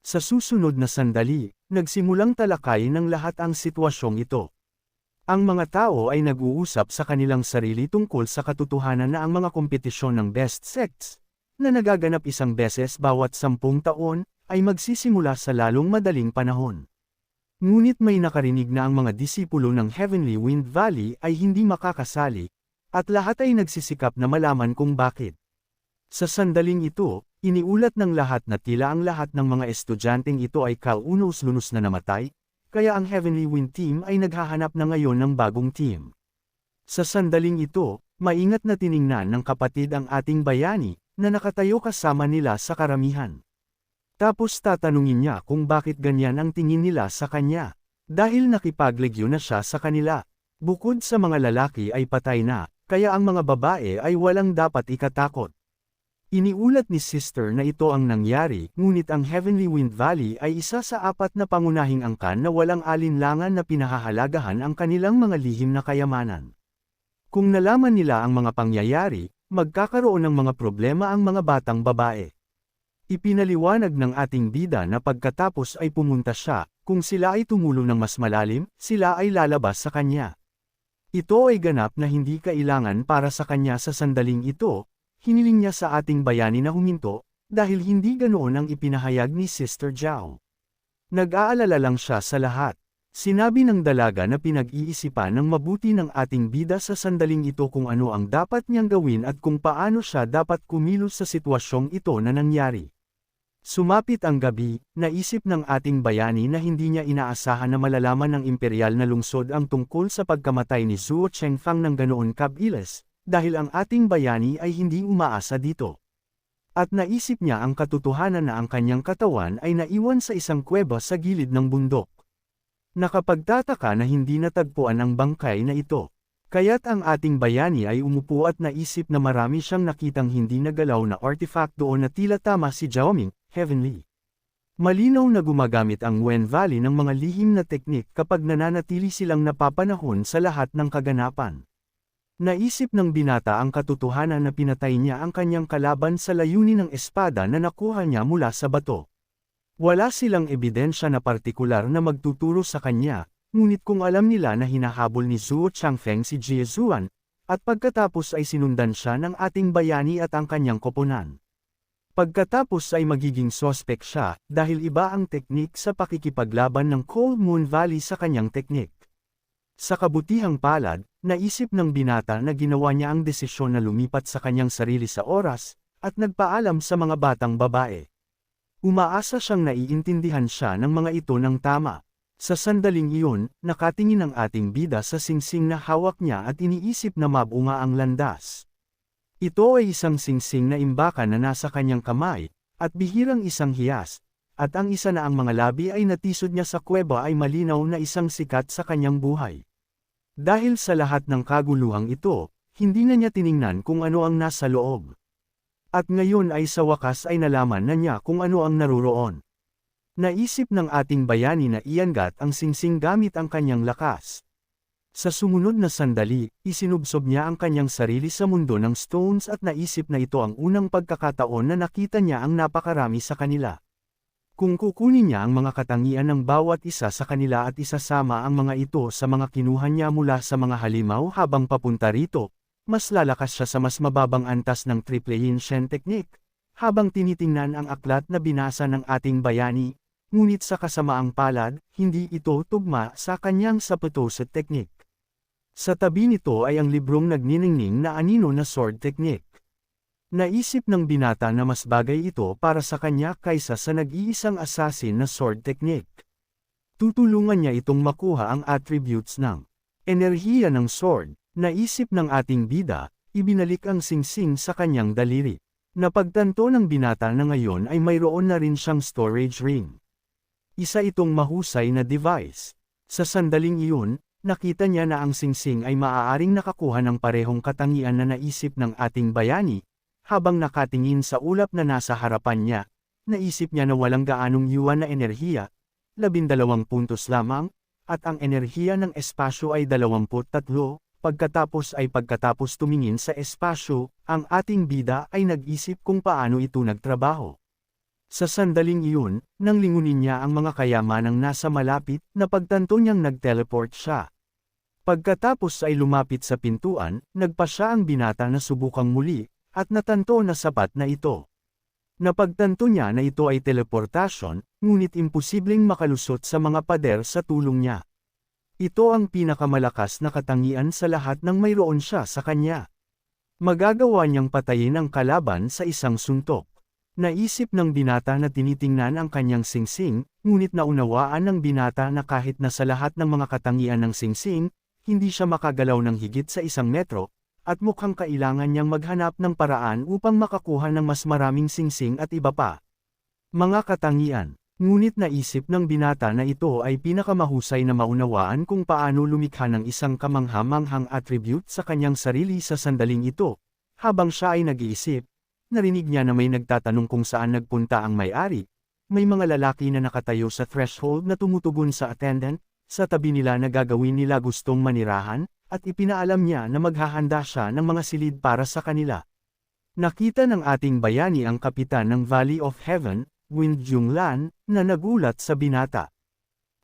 Sa susunod na sandali, nagsimulang talakayin ng lahat ang sitwasyong ito. Ang mga tao ay nag-uusap sa kanilang sarili tungkol sa katotohanan na ang mga kompetisyon ng best sects, na nagaganap isang beses bawat 10 taon, ay magsisimula sa lalong madaling panahon. Ngunit may nakarinig na ang mga disipulo ng Heavenly Wind Valley ay hindi makakasali, at lahat ay nagsisikap na malaman kung bakit. Sa sandaling ito, iniulat ng lahat na tila ang lahat ng mga estudyanteng ito ay kaunos-lunos na namatay, kaya ang Heavenly Wind Team ay naghahanap na ngayon ng bagong team. Sa sandaling ito, maingat na tiningnan ng kapatid ang ating bayani, na nakatayo kasama nila sa karamihan. Tapos tatanungin niya kung bakit ganyan ang tingin nila sa kanya, dahil nakipaglegyo na siya sa kanila. Bukod sa mga lalaki ay patay na, kaya ang mga babae ay walang dapat ikatakot. Iniulat ni Sister na ito ang nangyari, ngunit ang Heavenly Wind Valley ay isa sa 4 na pangunahing angkan na walang alinlangan na pinahahalagahan ang kanilang mga lihim na kayamanan. Kung nalaman nila ang mga pangyayari, magkakaroon ng mga problema ang mga batang babae. Ipinaliwanag ng ating bida na pagkatapos ay pumunta siya, kung sila ay tumulo ng mas malalim, sila ay lalabas sa kanya. Ito ay ganap na hindi kailangan para sa kanya sa sandaling ito. Hiniling niya sa ating bayani na huminto, dahil hindi ganoon ang ipinahayag ni Sister Zhao. Nag-aalala lang siya sa lahat. Sinabi ng dalaga na pinag-iisipan ng mabuti ng ating bida sa sandaling ito kung ano ang dapat niyang gawin at kung paano siya dapat kumilos sa sitwasyong ito na nangyari. Sumapit ang gabi, naisip ng ating bayani na hindi niya inaasahan na malalaman ng imperial na lungsod ang tungkol sa pagkamatay ni Zhuo Chengfang ng ganoon kabilis, dahil ang ating bayani ay hindi umaasa dito. At naisip niya ang katotohanan na ang kanyang katawan ay naiwan sa isang kuweba sa gilid ng bundok. Nakapagtataka na hindi natagpuan ang bangkay na ito. Kaya't ang ating bayani ay umupo at naisip na marami siyang nakitang hindi nagalaw na artifact doon na tila tama si Zhaoming, Heavenly. Malinaw na gumagamit ang Wen Valley ng mga lihim na teknik kapag nananatili silang napapanahon sa lahat ng kaganapan. Naisip ng binata ang katotohanan na pinatay niya ang kanyang kalaban sa layunin ng espada na nakuha niya mula sa bato. Wala silang ebidensya na partikular na magtuturo sa kanya, ngunit kung alam nila na hinahabol ni Zhuo Changfeng si Jie Zuan, at pagkatapos ay sinundan siya ng ating bayani at ang kanyang koponan. Pagkatapos ay magiging sospek siya, dahil iba ang teknik sa pakikipaglaban ng Cold Moon Valley sa kanyang teknik. Sa kabutihang palad, naisip ng binata na ginawa niya ang desisyon na lumipat sa kanyang sarili sa oras, at nagpaalam sa mga batang babae. Umaasa siyang naiintindihan siya ng mga ito ng tama. Sa sandaling iyon, nakatingin ang ating bida sa singsing na hawak niya at iniisip na mabunga ang landas. Ito ay isang singsing na imbakan na nasa kanyang kamay, at bihirang isang hiyas, at ang isa na ang mga labi ay natisod niya sa kuweba ay malinaw na isang sikat sa kanyang buhay. Dahil sa lahat ng kaguluhang ito, hindi na niya tiningnan kung ano ang nasa loob. At ngayon ay sa wakas ay nalaman na niya kung ano ang naruroon. Naisip ng ating bayani na iangat ang singsing gamit ang kanyang lakas. Sa sumunod na sandali, isinubsob niya ang kanyang sarili sa mundo ng stones at naisip na ito ang unang pagkakataon na nakita niya ang napakarami sa kanila. Kung kukunin niya ang mga katangian ng bawat isa sa kanila at isasama ang mga ito sa mga kinuha niya mula sa mga halimaw habang papunta rito, mas lalakas siya sa mas mababang antas ng Triple Yin Shen Technique, habang tinitingnan ang aklat na binasa ng ating bayani, ngunit sa kasamaang palad, hindi ito tugma sa kanyang Saputoset Technique. Sa tabi nito ay ang librong nagniningning na anino na sword technique. Naisip ng binata na mas bagay ito para sa kanya kaysa sa nag-iisang assassin na sword technique. Tutulungan niya itong makuha ang attributes ng enerhiya ng sword. Naisip ng ating bida, ibinalik ang singsing sa kanyang daliri. Napagtanto ng binata na ngayon ay mayroon na rin siyang storage ring. Isa itong mahusay na device. Sa sandaling iyon, nakita niya na ang singsing ay maaaring nakakuha ng parehong katangian na naisip ng ating bayani, habang nakatingin sa ulap na nasa harapan niya, naisip niya na walang gaanong yuan na enerhiya, 12 puntos lamang, at ang enerhiya ng espasyo ay 23, pagkatapos tumingin sa espasyo, ang ating bida ay nag-isip kung paano ito nagtrabaho. Sa sandaling iyon, nang lingunin niya ang mga kayamanang nasa malapit, napagtanto niyang nag-teleport siya. Pagkatapos ay lumapit sa pintuan, nagpa siya ang binata na subukang muli, at natanto na sapat na ito. Napagtanto niya na ito ay teleportasyon, ngunit imposibleng makalusot sa mga pader sa tulong niya. Ito ang pinakamalakas na katangian sa lahat nang mayroon siya sa kanya. Magagawa niyang patayin ang kalaban sa isang suntok. Naisip ng binata na tinitingnan ang kanyang singsing, ngunit naunawaan ng binata na kahit na sa lahat ng mga katangian ng singsing, hindi siya makagalaw ng higit sa 1 metro, at mukhang kailangan niyang maghanap ng paraan upang makakuha ng mas maraming singsing at iba pa. Mga katangian. Ngunit naisip ng binata na ito ay pinakamahusay na maunawaan kung paano lumikha ng isang kamangha-manghang attribute sa kanyang sarili sa sandaling ito. Habang siya ay nag-iisip, narinig niya na may nagtatanong kung saan nagpunta ang may-ari. May mga lalaki na nakatayo sa threshold na tumutugon sa attendant, sa tabi nila na gagawin nila gustong manirahan, at ipinaalam niya na maghahanda siya ng mga silid para sa kanila. Nakita ng ating bayani ang kapitan ng Valley of Heaven, Wind Junglan, na nagulat sa binata.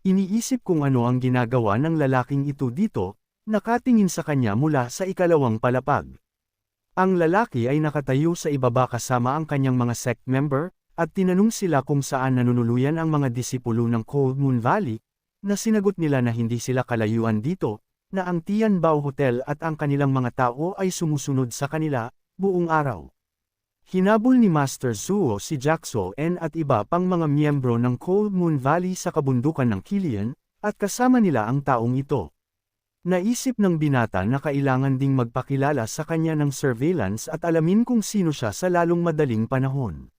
Iniisip kung ano ang ginagawa ng lalaking ito dito, nakatingin sa kanya mula sa ikalawang palapag. Ang lalaki ay nakatayo sa ibaba kasama ang kanyang mga sect member, at tinanong sila kung saan nanunuluyan ang mga disipulo ng Cold Moon Valley, na sinagot nila na hindi sila kalayuan dito, na ang Tian Bao Hotel at ang kanilang mga tao ay sumusunod sa kanila, buong araw. Hinabol ni Master Zuo si Jackso N at iba pang mga miyembro ng Cold Moon Valley sa kabundukan ng Kilian, at kasama nila ang taong ito. Naisip ng binata na kailangan ding magpakilala sa kanya ng surveillance at alamin kung sino siya sa lalong madaling panahon.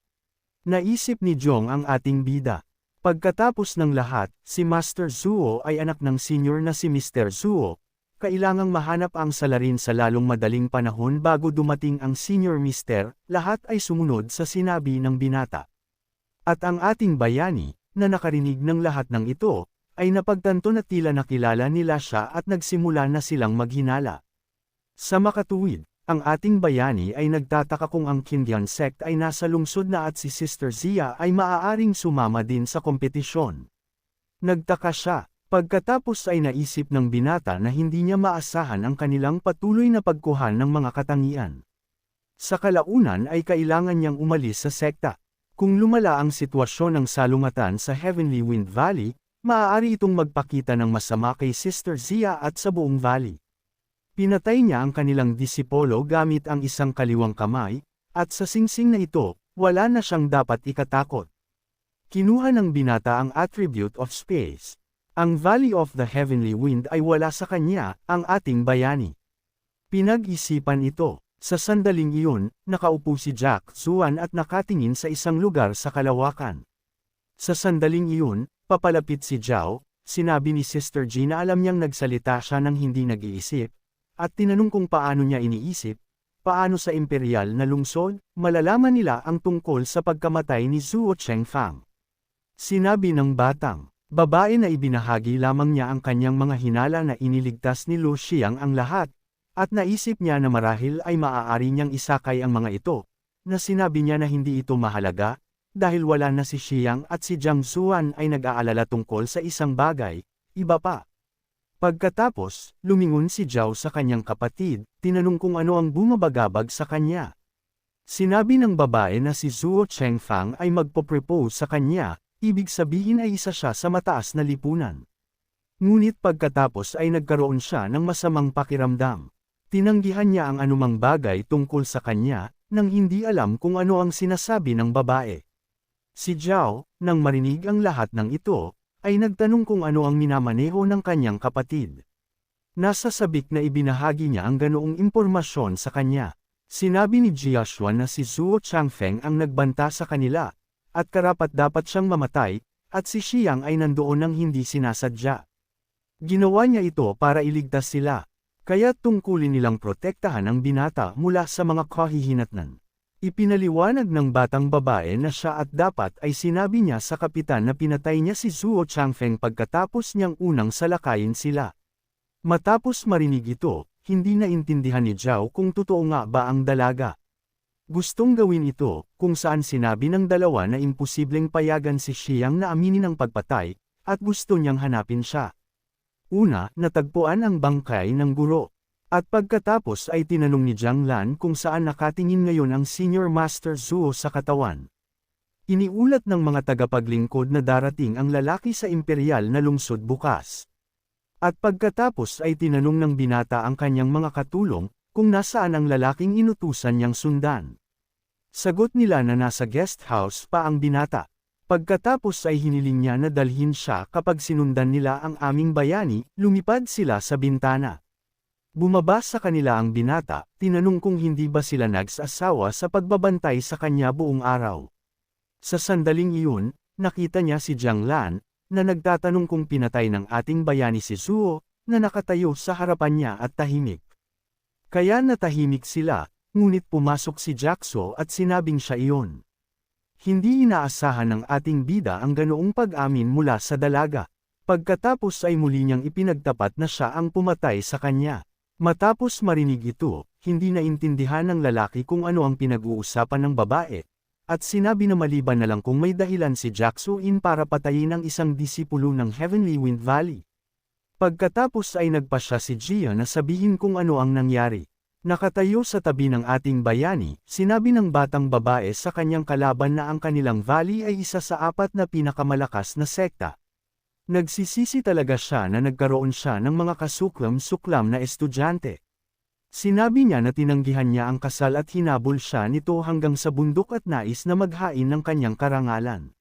Naisip ni Jong ang ating bida. Pagkatapos ng lahat, si Master Zuo ay anak ng senior na si Mr. Zuo. Kailangang mahanap ang salarin sa lalong madaling panahon bago dumating ang senior mister, lahat ay sumunod sa sinabi ng binata. At ang ating bayani, na nakarinig ng lahat ng ito, ay napagtanto na tila nakilala nila siya at nagsimula na silang maghinala. Sa makatuwid, ang ating bayani ay nagtataka kung ang Kindian sect ay nasa lungsod na at si Sister Zia ay maaaring sumama din sa kompetisyon. Nagtaka siya, pagkatapos ay naisip ng binata na hindi niya maasahan ang kanilang patuloy na pagkuhan ng mga katangian. Sa kalaunan ay kailangan niyang umalis sa sekta. Kung lumala ang sitwasyon ng salungatan sa Heavenly Wind Valley, maaari itong magpakita ng masama kay Sister Zia at sa buong valley. Pinatay niya ang kanilang disipolo gamit ang isang kaliwang kamay, at sa singsing na ito, wala na siyang dapat ikatakot. Kinuha ng binata ang attribute of space. Ang Valley of the Heavenly Wind ay wala sa kanya, ang ating bayani. Pinag-isipan ito. Sa sandaling iyon, nakaupo si Jack Zuan at nakatingin sa isang lugar sa kalawakan. Sa sandaling iyon, papalapit si Zhao, sinabi ni Sister G na alam niyang nagsalita siya ng hindi nag-iisip, at tinanong kung paano niya iniisip, paano sa imperial na lungsod, malalaman nila ang tungkol sa pagkamatay ni Zuo Chengfang. Sinabi ng batang babae na ibinahagi lamang niya ang kanyang mga hinala na iniligtas ni Lu Xiang ang lahat, at naisip niya na marahil ay maaari niyang isakay ang mga ito, na sinabi niya na hindi ito mahalaga, dahil wala na si Xiang at si Jiang Zuan ay nag-aalala tungkol sa isang bagay, iba pa. Pagkatapos, lumingon si Zhao sa kanyang kapatid, tinanong kung ano ang bumabagabag sa kanya. Sinabi ng babae na si Zuo Chengfang ay magpo-propose sa kanya, ibig sabihin ay isa siya sa mataas na lipunan. Ngunit pagkatapos ay nagkaroon siya ng masamang pakiramdam. Tinanggihan niya ang anumang bagay tungkol sa kanya, nang hindi alam kung ano ang sinasabi ng babae. Si Zhao, nang marinig ang lahat ng ito, ay nagtanong kung ano ang minamaneho ng kanyang kapatid. Nasa sabik na ibinahagi niya ang ganoong impormasyon sa kanya. Sinabi ni Jiashua na si Zuo Changfeng ang nagbanta sa kanila, at karapat-dapat siyang mamatay, at si Xiang ay nandoon nang hindi sinasadya. Ginawa niya ito para iligtas sila, kaya tungkulin nilang protektahan ang binata mula sa mga kahihinatnan. Ipinaliwanag ng batang babae na siya at dapat ay sinabi niya sa kapitan na pinatay niya si Zuo Changfeng pagkatapos niyang unang salakayin sila. Matapos marinig ito, hindi naintindihan ni Zhao kung totoo nga ba ang dalaga. Gustong gawin ito, kung saan sinabi ng dalawa na imposibleng payagan si Xiang na aminin ang pagpatay, at gusto niyang hanapin siya. Una, natagpuan ang bangkay ng guro. At pagkatapos ay tinanong ni Jiang Lan kung saan nakatingin ngayon ang Senior Master Zuo sa katawan. Iniulat ng mga tagapaglingkod na darating ang lalaki sa imperial na lungsod bukas. At pagkatapos ay tinanong ng binata ang kanyang mga katulong, kung nasaan ang lalaking inutusan niyang sundan. Sagot nila na nasa guest house pa ang binata. Pagkatapos ay hiniling niya na dalhin siya kapag sinundan nila ang aming bayani, lumipad sila sa bintana. Bumaba sa kanila ang binata, tinanong kung hindi ba sila nagsasawa sa pagbabantay sa kanya buong araw. Sa sandaling iyon, nakita niya si Jiang Lan, na nagtatanong kung pinatay ng ating bayani si Zuo, na nakatayo sa harapan niya at tahimik. Kaya natahimik sila, ngunit pumasok si Jaxo at sinabing siya iyon. Hindi inaasahan ng ating bida ang ganoong pag-amin mula sa dalaga. Pagkatapos ay muli niyang ipinagtapat na siya ang pumatay sa kanya. Matapos marinig ito, hindi naintindihan ng lalaki kung ano ang pinag-uusapan ng babae, at sinabi na maliban na lang kung may dahilan si Jaxo para patayin ang isang disipulo ng Heavenly Wind Valley. Pagkatapos ay nagpasya si Gia na sabihin kung ano ang nangyari. Nakatayo sa tabi ng ating bayani, sinabi ng batang babae sa kanyang kalaban na ang kanilang valley ay isa sa 4 na pinakamalakas na sekta. Nagsisisi talaga siya na nagkaroon siya ng mga kasuklam-suklam na estudyante. Sinabi niya na tinanggihan niya ang kasal at hinabol siya nito hanggang sa bundok at nais na maghain ng kanyang karangalan.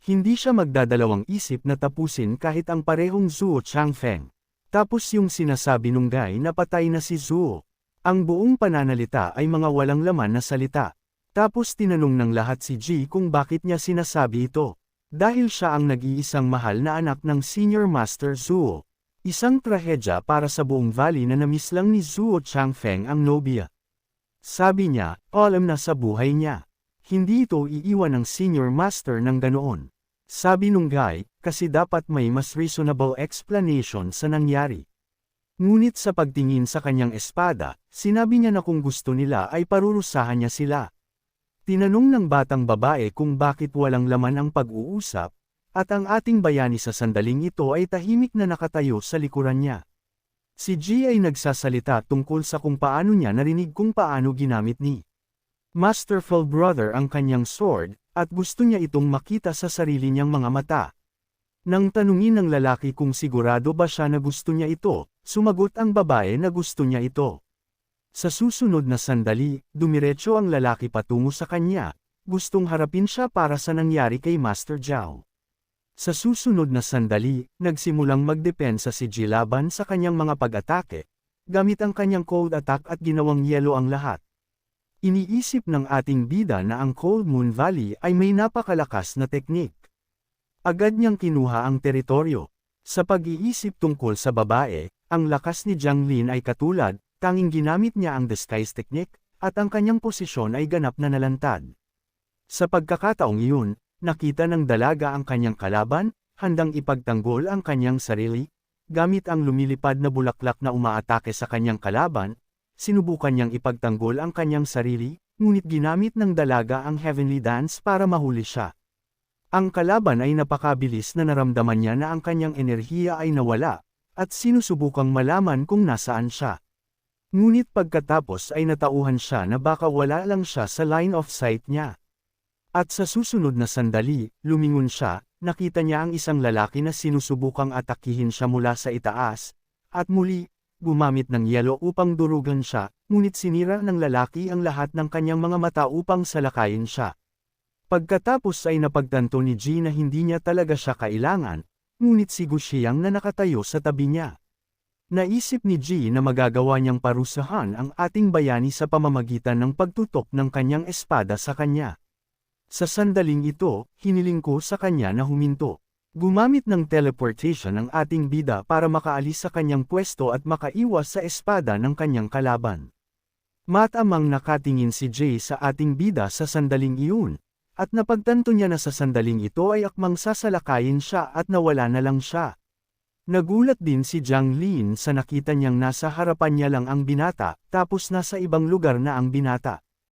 Hindi siya magdadalawang isip na tapusin kahit ang parehong Zuo Changfeng. Tapos yung sinasabi nung guy na patay na si Zuo. Ang buong pananalita ay mga walang laman na salita. Tapos tinanong ng lahat si Ji kung bakit niya sinasabi ito. Dahil siya ang nag-iisang mahal na anak ng Senior Master Zuo. Isang trahedya para sa buong valley na namiss lang ni Zuo Changfeng ang nobya. Sabi niya, alam na sa buhay niya. Hindi ito iiwan ng Senior Master ng ganoon. Sabi nung guy, kasi dapat may mas reasonable explanation sa nangyari. Ngunit sa pagtingin sa kanyang espada, sinabi niya na kung gusto nila ay parurusahan niya sila. Tinanong ng batang babae kung bakit walang laman ang pag-uusap, at ang ating bayani sa sandaling ito ay tahimik na nakatayo sa likuran niya. Si Ji ay nagsasalita tungkol sa kung paano niya narinig kung paano ginamit ni Masterful Brother ang kanyang sword, at gusto niya itong makita sa sarili niyang mga mata. Nang tanungin ng lalaki kung sigurado ba siya na gusto niya ito, sumagot ang babae na gusto niya ito. Sa susunod na sandali, dumiretso ang lalaki patungo sa kanya, gustong harapin siya para sa nangyari kay Master Zhao. Sa susunod na sandali, nagsimulang magdepensa si Ji laban sa kanyang mga pag-atake, gamit ang kanyang cold attack at ginawang yelo ang lahat. Iniisip ng ating bida na ang Cold Moon Valley ay may napakalakas na teknik. Agad niyang kinuha ang teritoryo. Sa pag-iisip tungkol sa babae, ang lakas ni Jiang Lin ay katulad, tanging ginamit niya ang disguise technique, at ang kanyang posisyon ay ganap na nalantad. Sa pagkakataong iyon, nakita ng dalaga ang kanyang kalaban, handang ipagtanggol ang kanyang sarili, gamit ang lumilipad na bulaklak na umaatake sa kanyang kalaban, sinubukan niyang ipagtanggol ang kanyang sarili, ngunit ginamit ng dalaga ang Heavenly Dance para mahuli siya. Ang kalaban ay napakabilis na naramdaman niya na ang kanyang enerhiya ay nawala, at sinusubukang malaman kung nasaan siya. Ngunit pagkatapos ay natauhan siya na baka wala lang siya sa line of sight niya. At sa susunod na sandali, lumingon siya, nakita niya ang isang lalaki na sinusubukang atakihin siya mula sa itaas, at muli, gumamit ng yelo upang durugan siya, ngunit sinira ng lalaki ang lahat ng kanyang mga mata upang salakayin siya. Pagkatapos ay napagtanto ni Ji na hindi niya talaga siya kailangan, ngunit si Gu Xiang na nakatayo sa tabi niya. Naisip ni Ji na magagawa niyang parusahan ang ating bayani sa pamamagitan ng pagtutok ng kanyang espada sa kanya. Sa sandaling ito, hiniling ko sa kanya na huminto. Gumamit ng teleportation ang ating bida para makaalis sa kanyang pwesto at makaiwas sa espada ng kanyang kalaban. Matamang nakatingin si Jay sa ating bida sa sandaling iyon, at napagtanto niya na sa sandaling ito ay akmang sasalakayin siya at nawala na lang siya. Nagulat din si Jiang Lin sa nakita niyang nasa harapan niya lang ang binata, tapos nasa ibang lugar na ang binata.